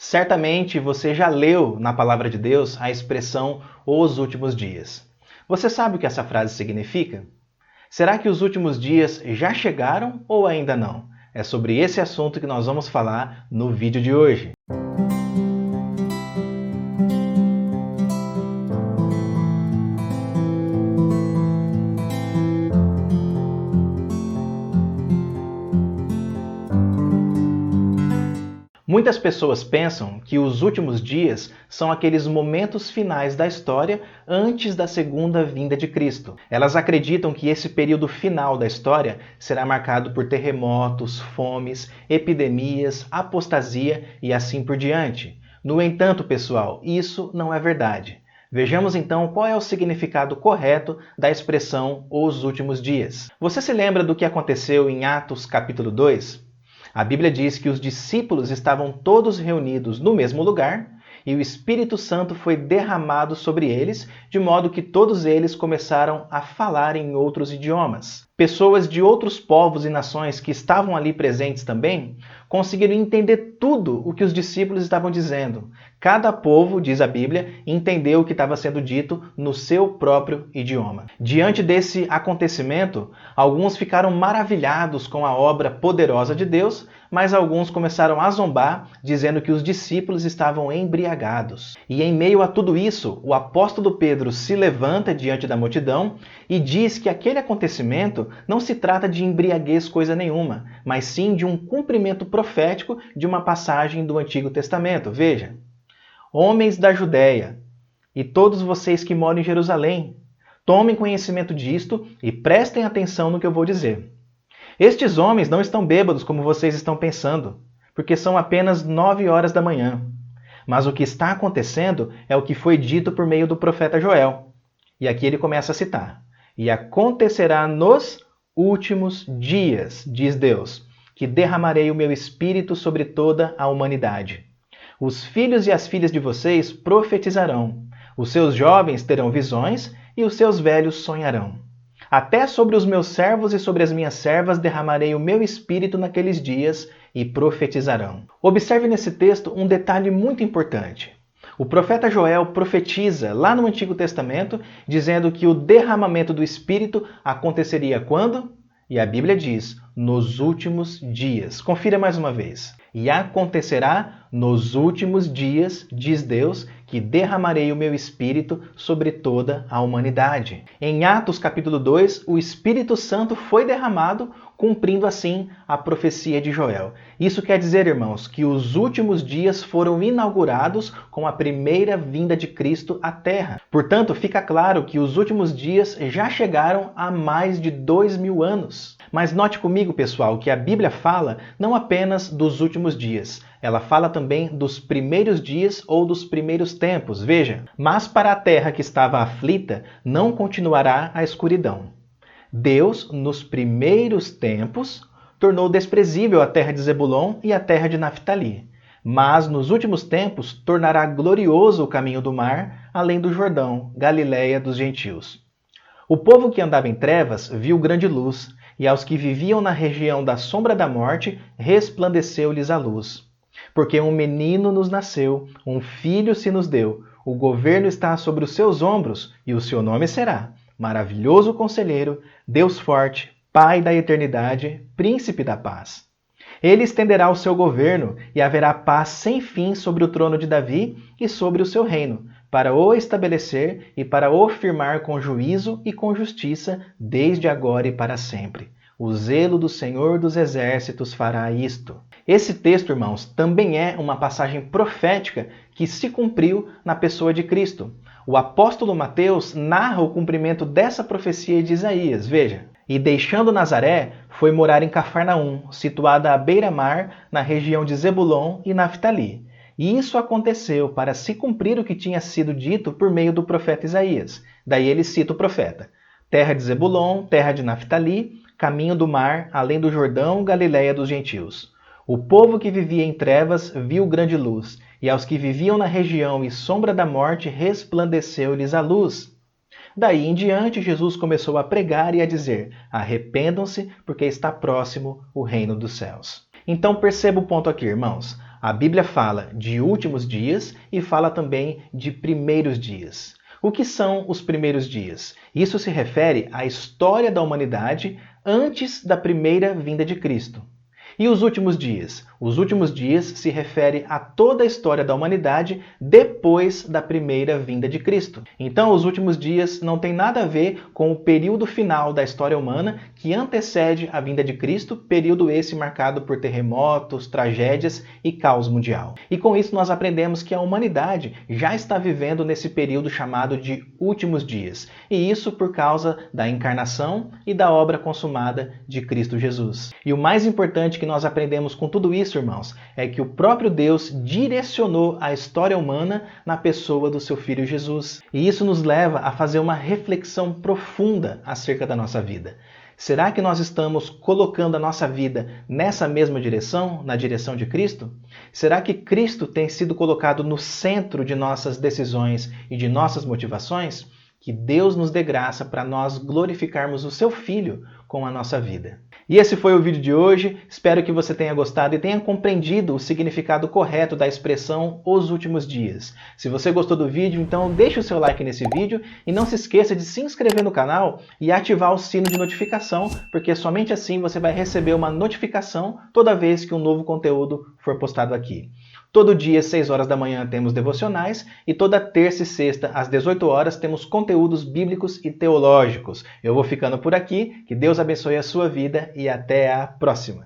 Certamente você já leu na Palavra de Deus a expressão os últimos dias. Você sabe o que essa frase significa? Será que os últimos dias já chegaram ou ainda não? É sobre esse assunto que nós vamos falar no vídeo de hoje. Muitas pessoas pensam que os últimos dias são aqueles momentos finais da história antes da segunda vinda de Cristo. Elas acreditam que esse período final da história será marcado por terremotos, fomes, epidemias, apostasia e assim por diante. No entanto, pessoal, isso não é verdade. Vejamos então qual é o significado correto da expressão os últimos dias. Você se lembra do que aconteceu em Atos capítulo 2? A Bíblia diz que os discípulos estavam todos reunidos no mesmo lugar e o Espírito Santo foi derramado sobre eles, de modo que todos eles começaram a falar em outros idiomas. Pessoas de outros povos e nações que estavam ali presentes também conseguiram entender tudo o que os discípulos estavam dizendo. Cada povo, diz a Bíblia, entendeu o que estava sendo dito no seu próprio idioma. Diante desse acontecimento, alguns ficaram maravilhados com a obra poderosa de Deus, mas alguns começaram a zombar, dizendo que os discípulos estavam embriagados. E em meio a tudo isso, o apóstolo Pedro se levanta diante da multidão e diz que aquele acontecimento não se trata de embriaguez coisa nenhuma, mas sim de um cumprimento profético de uma passagem do Antigo Testamento. Veja: homens da Judéia e todos vocês que moram em Jerusalém, tomem conhecimento disto e prestem atenção no que eu vou dizer. Estes homens não estão bêbados como vocês estão pensando, porque são apenas 9 horas da manhã. Mas o que está acontecendo é o que foi dito por meio do profeta Joel. E aqui ele começa a citar: e acontecerá nos últimos dias, diz Deus, que derramarei o meu espírito sobre toda a humanidade. Os filhos e as filhas de vocês profetizarão, os seus jovens terão visões e os seus velhos sonharão. Até sobre os meus servos e sobre as minhas servas derramarei o meu espírito naqueles dias e profetizarão. Observe nesse texto um detalhe muito importante. O profeta Joel profetiza lá no Antigo Testamento, dizendo que o derramamento do Espírito aconteceria quando? E a Bíblia diz, nos últimos dias. Confira mais uma vez. E acontecerá nos últimos dias, diz Deus, que derramarei o meu Espírito sobre toda a humanidade. Em Atos capítulo 2, o Espírito Santo foi derramado, cumprindo assim a profecia de Joel. Isso quer dizer, irmãos, que os últimos dias foram inaugurados com a primeira vinda de Cristo à Terra. Portanto, fica claro que os últimos dias já chegaram há mais de 2000 anos. Mas note comigo, pessoal, que a Bíblia fala não apenas dos últimos dias. Ela fala também dos primeiros dias ou dos primeiros tempos. Veja, mas para a terra que estava aflita não continuará a escuridão. Deus, nos primeiros tempos, tornou desprezível a terra de Zebulon e a terra de Naftali. Mas nos últimos tempos tornará glorioso o caminho do mar, além do Jordão, Galiléia dos gentios. O povo que andava em trevas viu grande luz, e aos que viviam na região da sombra da morte resplandeceu-lhes a luz. Porque um menino nos nasceu, um filho se nos deu, o governo está sobre os seus ombros, e o seu nome será Maravilhoso Conselheiro, Deus Forte, Pai da Eternidade, Príncipe da Paz. Ele estenderá o seu governo, e haverá paz sem fim sobre o trono de Davi e sobre o seu reino, para o estabelecer e para o firmar com juízo e com justiça, desde agora e para sempre. O zelo do Senhor dos Exércitos fará isto. Esse texto, irmãos, também é uma passagem profética que se cumpriu na pessoa de Cristo. O apóstolo Mateus narra o cumprimento dessa profecia de Isaías. Veja: e deixando Nazaré, foi morar em Cafarnaum, situada à beira-mar, na região de Zebulon e Naftali. E isso aconteceu para se cumprir o que tinha sido dito por meio do profeta Isaías. Daí ele cita o profeta: terra de Zebulon, terra de Naftali, caminho do mar, além do Jordão, Galiléia dos gentios. O povo que vivia em trevas viu grande luz, e aos que viviam na região e sombra da morte resplandeceu-lhes a luz. Daí em diante, Jesus começou a pregar e a dizer: arrependam-se, porque está próximo o reino dos céus. Então perceba o ponto aqui, irmãos. A Bíblia fala de últimos dias e fala também de primeiros dias. O que são os primeiros dias? Isso se refere à história da humanidade antes da primeira vinda de Cristo. E os últimos dias? Os últimos dias se refere a toda a história da humanidade depois da primeira vinda de Cristo. Então, os últimos dias não tem nada a ver com o período final da história humana que antecede a vinda de Cristo, período esse marcado por terremotos, tragédias e caos mundial. E com isso nós aprendemos que a humanidade já está vivendo nesse período chamado de últimos dias. E isso por causa da encarnação e da obra consumada de Cristo Jesus. E o mais importante que nós aprendemos com tudo isso, irmãos, é que o próprio Deus direcionou a história humana na pessoa do seu Filho Jesus. E isso nos leva a fazer uma reflexão profunda acerca da nossa vida. Será que nós estamos colocando a nossa vida nessa mesma direção, na direção de Cristo? Será que Cristo tem sido colocado no centro de nossas decisões e de nossas motivações? Que Deus nos dê graça para nós glorificarmos o seu Filho com a nossa vida. E esse foi o vídeo de hoje. Espero que você tenha gostado e tenha compreendido o significado correto da expressão os últimos dias. Se você gostou do vídeo, então deixe o seu like nesse vídeo e não se esqueça de se inscrever no canal e ativar o sino de notificação, porque somente assim você vai receber uma notificação toda vez que um novo conteúdo for postado aqui. Todo dia, às 6 horas da manhã, temos devocionais e toda terça e sexta, às 18 horas, temos conteúdos bíblicos e teológicos. Eu vou ficando por aqui, que Deus abençoe a sua vida e até a próxima!